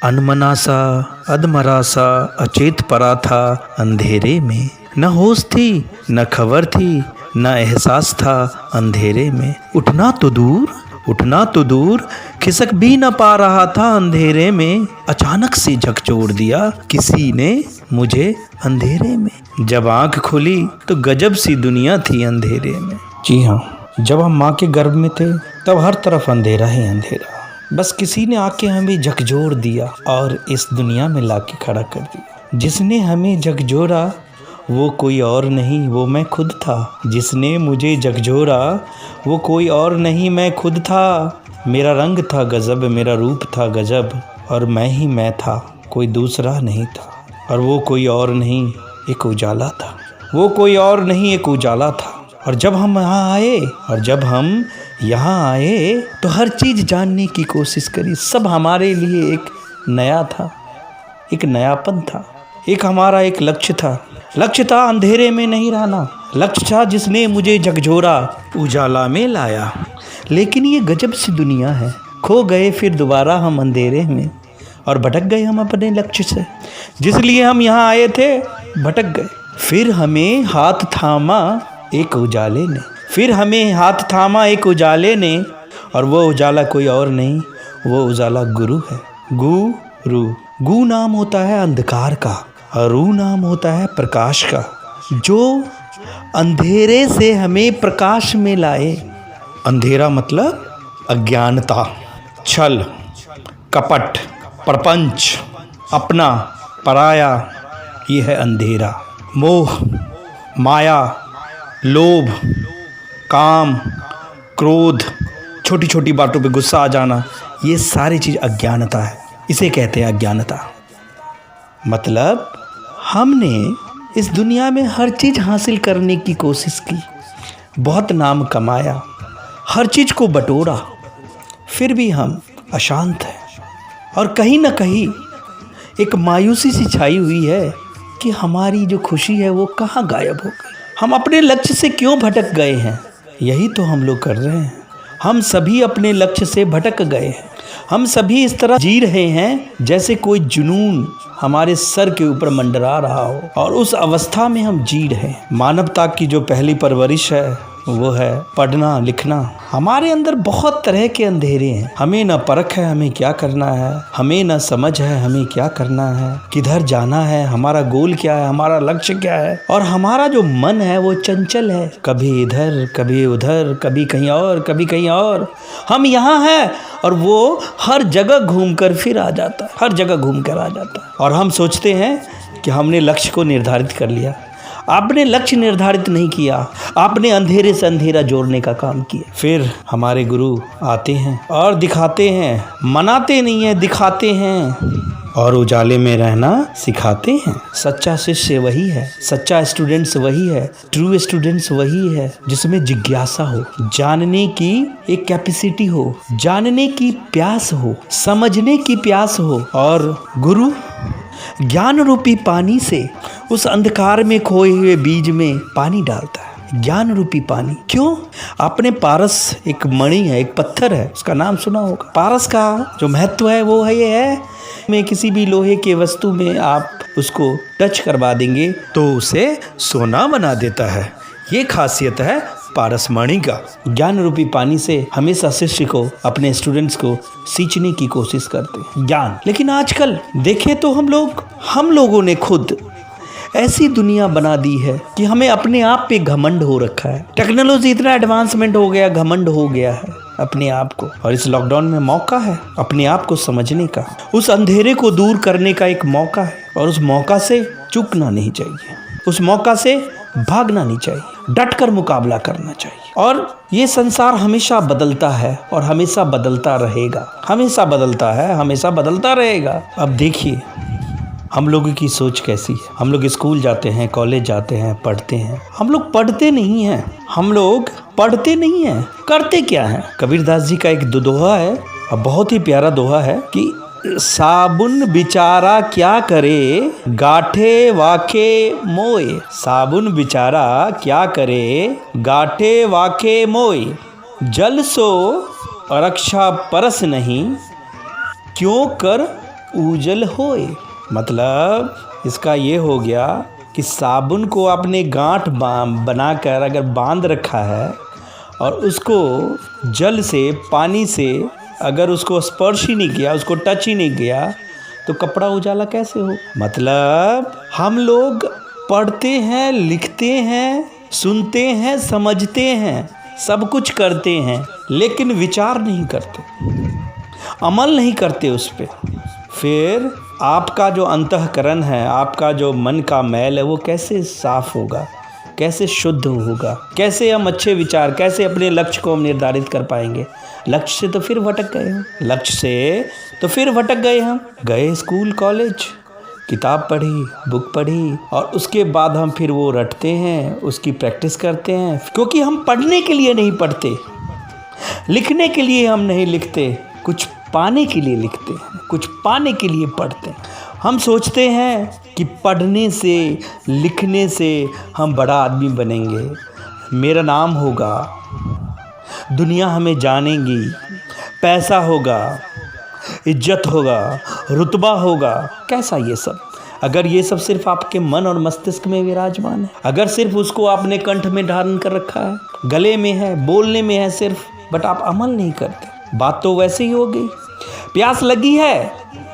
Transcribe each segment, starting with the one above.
अनमना सा अधमरा सा अचेत पड़ा था अंधेरे में। न होश थी न खबर थी न एहसास था अंधेरे में। उठना तो दूर खिसक भी न पा रहा था अंधेरे में। अचानक से झकझोर दिया किसी ने मुझे अंधेरे में। जब आंख खुली तो गजब सी दुनिया थी अंधेरे में। जी हाँ, जब हम माँ के गर्भ में थे तब हर तरफ अंधेरा ही अंधेरा। बस किसी ने आके हमें झकझोर दिया और इस दुनिया में लाके खड़ा कर दिया। जिसने हमें झकझोरा वो कोई और नहीं, वो मैं खुद था। जिसने मुझे झकझोरा वो कोई और नहीं, मैं खुद था। मेरा रंग था गजब, मेरा रूप था गजब, और मैं ही मैं था, कोई दूसरा नहीं था। और वो कोई और नहीं, एक उजाला था। वो कोई और नहीं, एक उजाला था। और जब हम यहाँ आए तो हर चीज़ जानने की कोशिश करी। सब हमारे लिए एक नया था, एक नयापन था। एक हमारा एक लक्ष्य था अंधेरे में नहीं रहना। लक्ष्य था जिसने मुझे झकझोरा उजाला में लाया। लेकिन ये गजब सी दुनिया है, खो गए फिर दोबारा हम अंधेरे में, और भटक गए हम अपने लक्ष्य से। जिसलिए हम यहाँ आए थे भटक गए। फिर हमें हाथ थामा एक उजाले ने, और वो उजाला कोई और नहीं, वो उजाला गुरु है। गु नाम होता है अंधकार का, और रू नाम होता है प्रकाश का, जो अंधेरे से हमें प्रकाश में लाए। अंधेरा मतलब अज्ञानता, छल, कपट, प्रपंच, अपना पराया, ये है अंधेरा। मोह, माया, लोभ, काम, क्रोध, छोटी छोटी बातों पे गुस्सा आ जाना, ये सारी चीज़ अज्ञानता है। इसे कहते हैं अज्ञानता। मतलब हमने इस दुनिया में हर चीज़ हासिल करने की कोशिश की, बहुत नाम कमाया, हर चीज़ को बटोरा, फिर भी हम अशांत हैं। और कहीं ना कहीं एक मायूसी सी छाई हुई है कि हमारी जो खुशी है वो कहाँ गायब हो गई। हम अपने लक्ष्य से क्यों भटक गए हैं? यही तो हम लोग कर रहे हैं। हम सभी अपने लक्ष्य से भटक गए हैं। हम सभी इस तरह जी रहे हैं जैसे कोई जुनून हमारे सर के ऊपर मंडरा रहा हो, और उस अवस्था में हम जी रहे हैं। मानवता की जो पहली परवरिश है वो है पढ़ना लिखना। हमारे अंदर बहुत तरह के अंधेरे हैं। हमें ना परख है हमें क्या करना है, हमें ना समझ है हमें क्या करना है, किधर जाना है, हमारा गोल क्या है, हमारा लक्ष्य क्या है। और हमारा जो मन है वो चंचल है, कभी इधर कभी उधर, कभी कहीं और कभी कहीं और। हम यहाँ हैं और वो हर जगह घूम कर फिर आ जाता है, हर जगह घूम कर आ जाता है। और हम सोचते हैं कि हमने लक्ष्य को निर्धारित कर लिया। आपने लक्ष्य निर्धारित नहीं किया, आपने अंधेरे से अंधेरा जोड़ने का काम किया। फिर हमारे गुरु आते हैं और दिखाते हैं, मनाते नहीं हैं, दिखाते हैं, और उजाले में रहना सिखाते हैं। सच्चा शिष्य वही है, सच्चा स्टूडेंट्स वही है, ट्रू स्टूडेंट्स वही है जिसमें जिज्ञासा हो, जानने की एक कैपेसिटी हो, जानने की प्यास हो, समझने की प्यास हो। और गुरु ज्ञान रूपी पानी से उस अंधकार में खोए हुए बीज में पानी डालता है, ज्ञान रूपी पानी। क्यों? आपने पारस, एक मणि है, एक पत्थर है, उसका नाम सुना होगा। पारस का जो महत्व है वो है ये है, में किसी भी लोहे के वस्तु में आप उसको टच करवा देंगे तो उसे सोना बना देता है। ये खासियत है पारस मणि का। ज्ञान रूपी पानी से हमेशा शिष्य को, अपने स्टूडेंट्स को सींचने की कोशिश करते हैं ज्ञान। लेकिन आजकल देखें तो हम लोगों ने खुद ऐसी दुनिया बना दी है कि हमें अपने आप पे घमंड हो रखा है। टेक्नोलॉजी इतना एडवांसमेंट हो गया, घमंड हो गया है अपने आप को। और इस लॉकडाउन में मौका है अपने आप को समझने का, उस अंधेरे को दूर करने का एक मौका है। और उस मौका से चूकना नहीं चाहिए, उस मौका से भागना नहीं चाहिए, डटकर मुकाबला करना चाहिए। और ये संसार हमेशा बदलता है और हमेशा बदलता रहेगा, हमेशा बदलता है, हमेशा बदलता रहेगा। अब देखिए हम लोगों की सोच कैसी है। हम लोग स्कूल जाते हैं, कॉलेज जाते हैं, पढ़ते हैं। हम लोग पढ़ते नहीं हैं, हम लोग पढ़ते नहीं हैं, करते क्या हैं? कबीरदास जी का एक दोहा है, बहुत ही प्यारा दोहा है कि साबुन बिचारा क्या करे गाठे वाखे मोए। साबुन बिचारा क्या करे गाठे वाखे मोए। जल सो रक्षा परस नहीं, क्यों कर उजल होए। मतलब इसका ये हो गया कि साबुन को आपने गांठ बनाकर अगर बांध रखा है और उसको जल से, पानी से अगर उसको स्पर्श ही नहीं किया, उसको टच ही नहीं किया, तो कपड़ा उजाला कैसे हो। मतलब हम लोग पढ़ते हैं, लिखते हैं, सुनते हैं, समझते हैं, सब कुछ करते हैं, लेकिन विचार नहीं करते, अमल नहीं करते उस पर। फिर आपका जो अंतःकरण है, आपका जो मन का मैल है, वो कैसे साफ होगा, कैसे शुद्ध होगा, कैसे हम अच्छे विचार, कैसे अपने लक्ष्य को हम निर्धारित कर पाएंगे। लक्ष्य से तो फिर भटक गए हम, लक्ष्य से तो फिर भटक गए हम। गए स्कूल कॉलेज, किताब पढ़ी, बुक पढ़ी, और उसके बाद हम फिर वो रटते हैं, उसकी प्रैक्टिस करते हैं, क्योंकि हम पढ़ने के लिए नहीं पढ़ते, लिखने के लिए हम नहीं लिखते, कुछ पाने के लिए लिखते हैं, कुछ पाने के लिए पढ़ते हैं। हम सोचते हैं कि पढ़ने से, लिखने से हम बड़ा आदमी बनेंगे, मेरा नाम होगा, दुनिया हमें जानेगी, पैसा होगा, इज्जत होगा, रुतबा होगा। कैसा ये सब? अगर ये सब सिर्फ आपके मन और मस्तिष्क में विराजमान है, अगर सिर्फ उसको आपने कंठ में धारण कर रखा है, गले में है, बोलने में है सिर्फ, बट आप अमल नहीं करते, बात तो वैसे ही हो गई। प्यास लगी है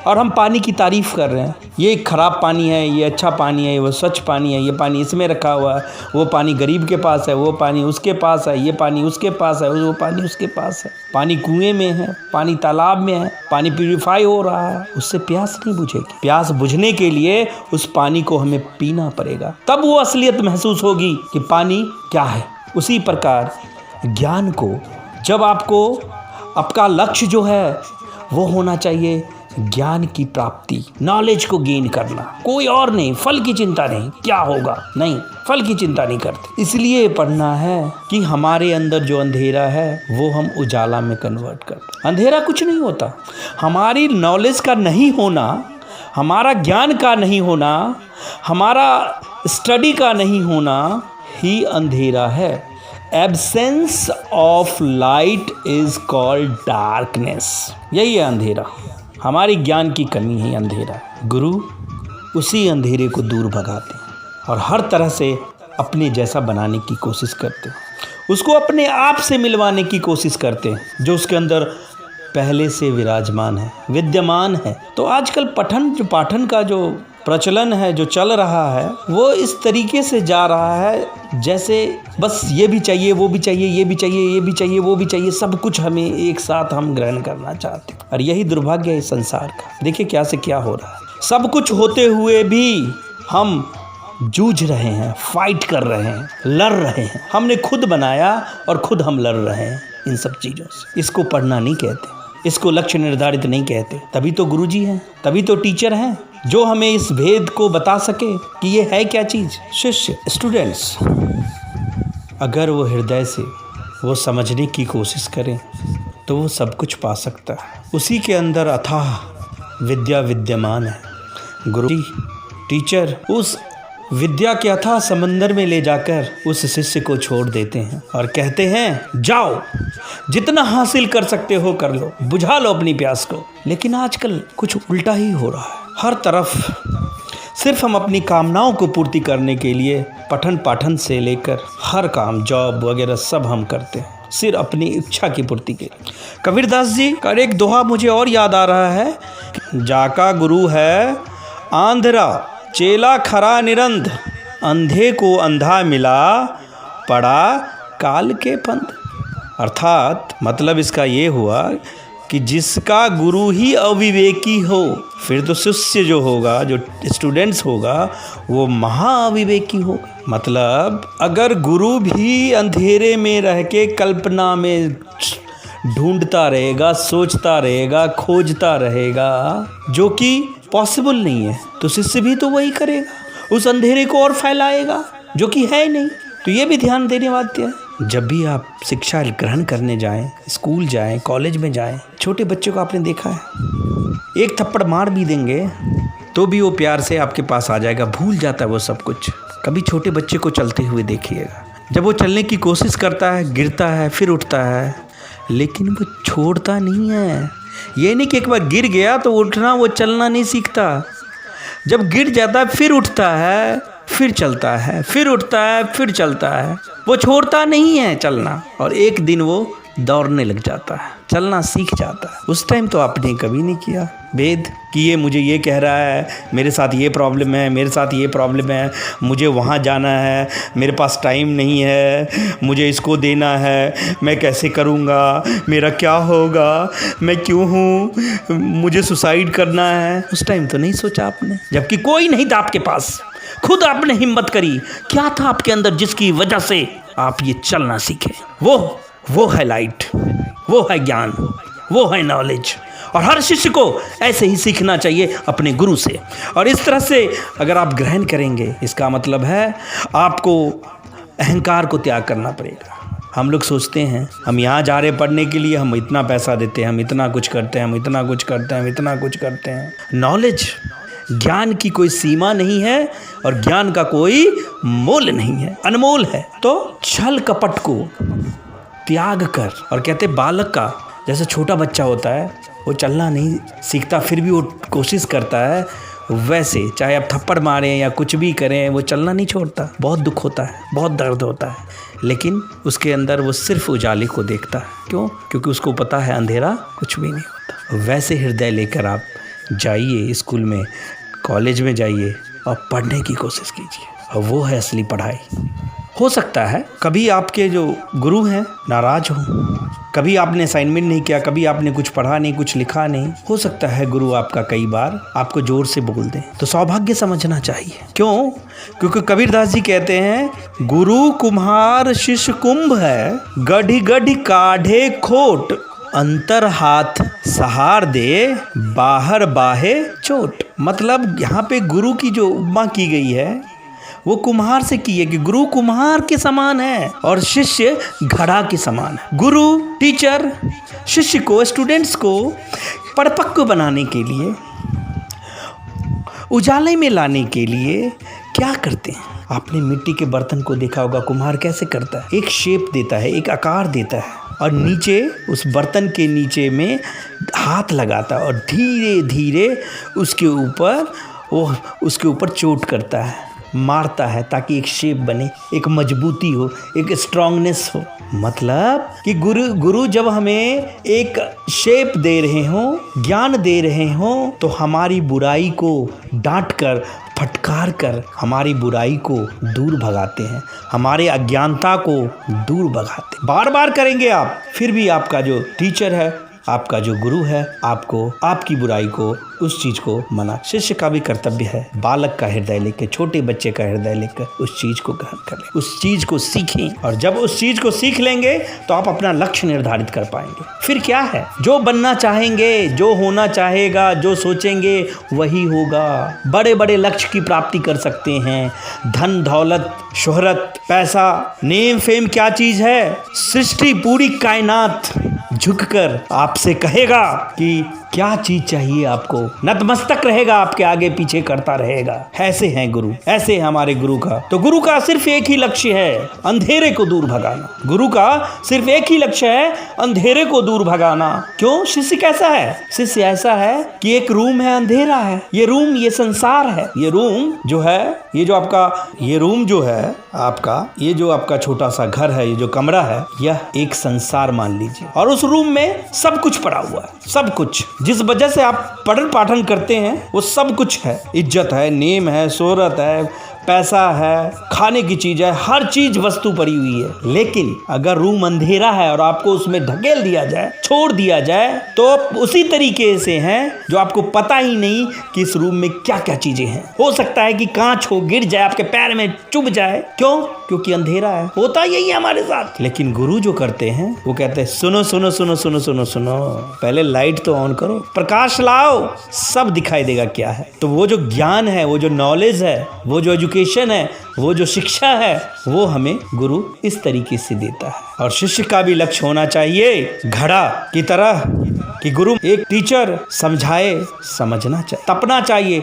और हम पानी की तारीफ़ कर रहे हैं, ये खराब पानी है, ये अच्छा पानी है, वो स्वच्छ पानी है, ये पानी इसमें रखा हुआ है, वो पानी गरीब के पास है, वो पानी उसके पास है, ये पानी उसके पास है, वो पानी उसके पास है, पानी कुएं में है, पानी तालाब में है, पानी प्यूरिफाई हो रहा है, उससे प्यास नहीं बुझेगी। प्यास बुझने के लिए उस पानी को हमें पीना पड़ेगा, तब वो असलियत महसूस होगी कि पानी क्या है। उसी प्रकार ज्ञान को, जब आपको आपका लक्ष्य जो है वो होना चाहिए ज्ञान की प्राप्ति, नॉलेज को गेन करना, कोई और नहीं, फल की चिंता नहीं, क्या होगा नहीं, फल की चिंता नहीं करते। इसलिए पढ़ना है कि हमारे अंदर जो अंधेरा है वो हम उजाला में कन्वर्ट कर। अंधेरा कुछ नहीं होता, हमारी नॉलेज का नहीं होना, हमारा ज्ञान का नहीं होना, हमारा स्टडी का नहीं होना ही अंधेरा है। Absence of light is called darkness. यही है अंधेरा, हमारी ज्ञान की कमी ही अंधेरा। गुरु उसी अंधेरे को दूर भगाते हैं और हर तरह से अपने जैसा बनाने की कोशिश करते हैं, उसको अपने आप से मिलवाने की कोशिश करते हैं जो उसके अंदर पहले से विराजमान है, विद्यमान है। तो आजकल पाठन का जो प्रचलन है, जो चल रहा है, वो इस तरीके से जा रहा है जैसे बस ये भी चाहिए, वो भी चाहिए, ये भी चाहिए, ये भी चाहिए, वो भी चाहिए, सब कुछ हमें एक साथ हम ग्रहण करना चाहते हैं। और यही दुर्भाग्य है इस संसार का। देखिए क्या से क्या हो रहा है, सब कुछ होते हुए भी हम जूझ रहे हैं, फाइट कर रहे हैं, लड़ रहे हैं। हमने खुद बनाया और खुद हम लड़ रहे हैं इन सब चीज़ों से। इसको पढ़ना नहीं कहते, इसको लक्ष्य निर्धारित नहीं कहते। तभी तो गुरुजी हैं, तभी तो टीचर हैं जो हमें इस भेद को बता सके कि ये है क्या चीज़। शिष्य, स्टूडेंट्स, अगर वो हृदय से वो समझने की कोशिश करें तो वो सब कुछ पा सकता है। उसी के अंदर अथाह विद्या विद्यमान है। गुरुजी, टीचर उस विद्या के अथाह समंदर में ले जाकर उस शिष्य को छोड़ देते हैं और कहते हैं जाओ, जितना हासिल कर सकते हो कर लो, बुझा लो अपनी प्यास को। लेकिन आजकल कुछ उल्टा ही हो रहा है। हर तरफ सिर्फ हम अपनी कामनाओं को पूर्ति करने के लिए पठन पाठन से लेकर हर काम, जॉब वगैरह सब हम करते हैं सिर्फ अपनी इच्छा की पूर्ति के लिए। कबीरदास जी का एक दोहा मुझे और याद आ रहा है, जाका गुरु है आंधरा, चेला खरा निरंध, अंधे को अंधा मिला, पड़ा काल के पंथ। अर्थात मतलब इसका ये हुआ कि जिसका गुरु ही अविवेकी हो, फिर तो शिष्य जो होगा, जो स्टूडेंट्स होगा, वो महाअविवेकी होगा। मतलब अगर गुरु भी अंधेरे में रह के कल्पना में ढूंढता रहेगा, सोचता रहेगा, खोजता रहेगा, जो कि पॉसिबल नहीं है, तो शिष्य भी तो वही करेगा, उस अंधेरे को और फैलाएगा जो कि है नहीं। तो ये भी ध्यान देने वाली है। जब भी आप शिक्षा ग्रहण करने जाएं, स्कूल जाएं, कॉलेज में जाएं, छोटे बच्चे को आपने देखा है, एक थप्पड़ मार भी देंगे तो भी वो प्यार से आपके पास आ जाएगा, भूल जाता है वो सब कुछ। कभी छोटे बच्चे को चलते हुए देखिएगा, जब वो चलने की कोशिश करता है, गिरता है, फिर उठता है, लेकिन वो छोड़ता नहीं है। ये नहीं कि एक बार गिर गया तो उठना, वो चलना नहीं सीखता। जब गिर जाता है फिर उठता है, फिर चलता है, फिर उठता है, फिर चलता है। वो छोड़ता नहीं है चलना, और एक दिन वो दौड़ने लग जाता है, चलना सीख जाता है। उस टाइम तो आपने कभी नहीं किया भेद कि ये मुझे ये कह रहा है, मेरे साथ ये प्रॉब्लम है, मेरे साथ ये प्रॉब्लम है, मुझे वहाँ जाना है, मेरे पास टाइम नहीं है, मुझे इसको देना है, मैं कैसे करूँगा, मेरा क्या होगा, मैं क्यों हूँ, मुझे सुसाइड करना है। उस टाइम तो नहीं सोचा आपने, जबकि कोई नहीं था आपके पास। खुद आपने हिम्मत करी। क्या था आपके अंदर जिसकी वजह से आप ये चलना सीखे? वो है लाइट, वो है ज्ञान, वो है नॉलेज। और हर शिष्य को ऐसे ही सीखना चाहिए अपने गुरु से। और इस तरह से अगर आप ग्रहण करेंगे, इसका मतलब है आपको अहंकार को त्याग करना पड़ेगा। हम लोग सोचते हैं हम यहाँ जा रहे पढ़ने के लिए, हम इतना पैसा देते हैं, हम इतना कुछ करते हैं, हम इतना कुछ करते हैं, हम इतना कुछ करते हैं। नॉलेज, ज्ञान की कोई सीमा नहीं है और ज्ञान का कोई मोल नहीं है, अनमोल है। तो छल कपट को त्याग कर, और कहते बालक का जैसे छोटा बच्चा होता है, वो चलना नहीं सीखता फिर भी वो कोशिश करता है, वैसे चाहे आप थप्पड़ मारें या कुछ भी करें, वो चलना नहीं छोड़ता। बहुत दुख होता है, बहुत दर्द होता है, लेकिन उसके अंदर वो सिर्फ उजाले को देखता है। क्यों? क्योंकि उसको पता है अंधेरा कुछ भी नहीं होता। वैसे हृदय लेकर आप जाइए, स्कूल में, कॉलेज में जाइए और पढ़ने की कोशिश कीजिए, और वो है असली पढ़ाई। हो सकता है कभी आपके जो गुरु हैं नाराज हों, कभी आपने असाइनमेंट नहीं किया, कभी आपने कुछ पढ़ा नहीं, कुछ लिखा नहीं। हो सकता है गुरु आपका कई बार आपको जोर से बोल दें, तो सौभाग्य समझना चाहिए। क्यों? क्योंकि कबीरदास जी कहते हैं, गुरु कुम्हार शिष्य कुंभ है, गढ़ी गढ़ी काढ़े खोट, अंतर हाथ सहार दे, बाहर बाहे चोट। मतलब यहाँ पे गुरु की जो उपमा की गई है वो कुम्हार से की है कि गुरु कुम्हार के समान है और शिष्य घड़ा के समान है। गुरु टीचर शिष्य को, स्टूडेंट्स को परिपक्व बनाने के लिए, उजाले में लाने के लिए क्या करते हैं? आपने मिट्टी के बर्तन को देखा होगा, कुम्हार कैसे करता है, एक शेप देता है, एक आकार देता है, और नीचे उस बर्तन के नीचे में हाथ लगाता है और धीरे धीरे उसके ऊपर चोट करता है, मारता है, ताकि एक शेप बने, एक मजबूती हो, एक स्ट्रांगनेस हो। मतलब कि गुरु जब हमें एक शेप दे रहे हों, ज्ञान दे रहे हों, तो हमारी बुराई को डांट कर, फटकार कर हमारी बुराई को दूर भगाते हैं, हमारे अज्ञानता को दूर भगाते हैं। बार बार करेंगे आप, फिर भी आपका जो टीचर है, आपका जो गुरु है, आपको आपकी बुराई को, उस चीज को मना। शिष्य का भी कर्तव्य है बालक का हृदय लेकर, छोटे बच्चे का हृदय लेकर उस चीज को ग्रहण कर ले, उस चीज को सीखें। और जब उस चीज को सीख लेंगे तो आप अपना लक्ष्य निर्धारित कर पाएंगे। फिर क्या है, जो बनना चाहेंगे, जो होना चाहेगा, जो सोचेंगे वही होगा। बड़े बड़े लक्ष्य की प्राप्ति कर सकते हैं, धन दौलत, शोहरत, पैसा, नेम फेम क्या चीज है? सृष्टि, पूरी कायनात झुककर आपसे कहेगा कि क्या चीज चाहिए आपको, नतमस्तक रहेगा, आपके आगे पीछे करता रहेगा। ऐसे हैं गुरु, ऐसे हमारे गुरु का। तो गुरु का सिर्फ एक ही लक्ष्य है, अंधेरे को दूर भगाना। गुरु का सिर्फ एक ही लक्ष्य है, अंधेरे को दूर भगाना। क्यों? शिष्य कैसा है? शिष्य ऐसा है कि एक रूम है, अंधेरा है, ये रूम, ये संसार है, ये रूम जो है, ये जो आपका, ये रूम जो है आपका, ये जो आपका छोटा सा घर है, ये जो कमरा है, यह एक संसार मान लीजिए। और उस रूम में सब कुछ पड़ा हुआ है, सब कुछ जिस वजह से आप पठन पाठन करते हैं वो सब कुछ है। इज्जत है, नेम है, शोहरत है, पैसा है, खाने की चीज है, हर चीज वस्तु पड़ी हुई है। लेकिन अगर रूम अंधेरा है और आपको उसमें ढकेल दिया जाए, छोड़ दिया जाए, तो उसी तरीके से हैं जो आपको पता ही नहीं कि इस रूम में क्या क्या चीजें हैं। हो सकता है कि कांच हो, गिर जाए, आपके पैर में चुभ जाए। क्यों? क्योंकि अंधेरा है। होता यही है हमारे साथ। लेकिन गुरु जो करते हैं वो कहते हैं, सुनो सुनो सुनो सुनो सुनो सुनो, पहले लाइट तो ऑन करो, प्रकाश लाओ, सब दिखाई देगा क्या है। तो वो जो ज्ञान है, वो जो नॉलेज है, वो जो एजुकेशन है, वो जो शिक्षा है, वो हमें गुरु इस तरीके से देता है। और शिष्य का भी लक्ष्य होना चाहिए घड़ा की तरह कि गुरु एक टीचर समझाए, समझना चाहिए, तपना चाहिए,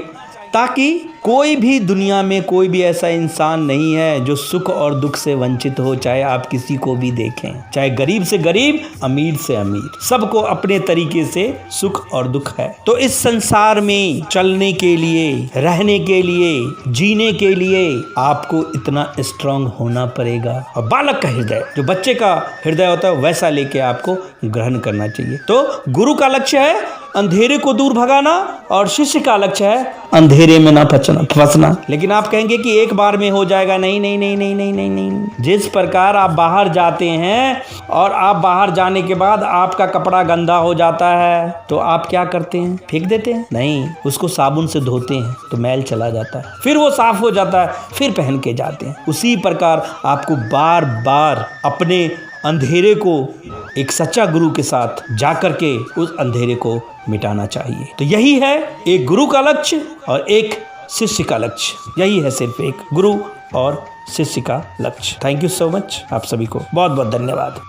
ताकि कोई भी दुनिया में कोई भी ऐसा इंसान नहीं है जो सुख और दुख से वंचित हो। चाहे आप किसी को भी देखें, चाहे गरीब से गरीब, अमीर से अमीर, सबको अपने तरीके से सुख और दुख है। तो इस संसार में चलने के लिए, रहने के लिए, जीने के लिए आपको इतना स्ट्रांग होना पड़ेगा। और बालक का हृदय, जो बच्चे का हृदय होता है, वैसा लेके आपको ग्रहण करना चाहिए। तो गुरु का लक्ष्य है अंधेरे को दूर भगाना और शिष्य का लक्ष्य है अंधेरे में ना फंसना। लेकिन आप कहेंगे कि एक बार में हो जाएगा। नहीं नहीं नहीं नहीं नहीं नहीं नहीं। जिस प्रकार आप बाहर जाते हैं और आप बाहर जाने के बाद आपका कपड़ा गंदा हो जाता है तो आप क्या करते हैं? फेंक देते हैं? नहीं, उसको साबुन से धोते हैं तो मैल चला जाता है, फिर वो साफ हो जाता है, फिर पहन के जाते हैं। उसी प्रकार आपको बार बार अपने अंधेरे को एक सच्चा गुरु के साथ जाकर के उस अंधेरे को मिटाना चाहिए। तो यही है एक गुरु का लक्ष्य और एक शिष्य का लक्ष्य। यही है सिर्फ एक गुरु और शिष्य का लक्ष्य। Thank you so much. आप सभी को बहुत बहुत धन्यवाद।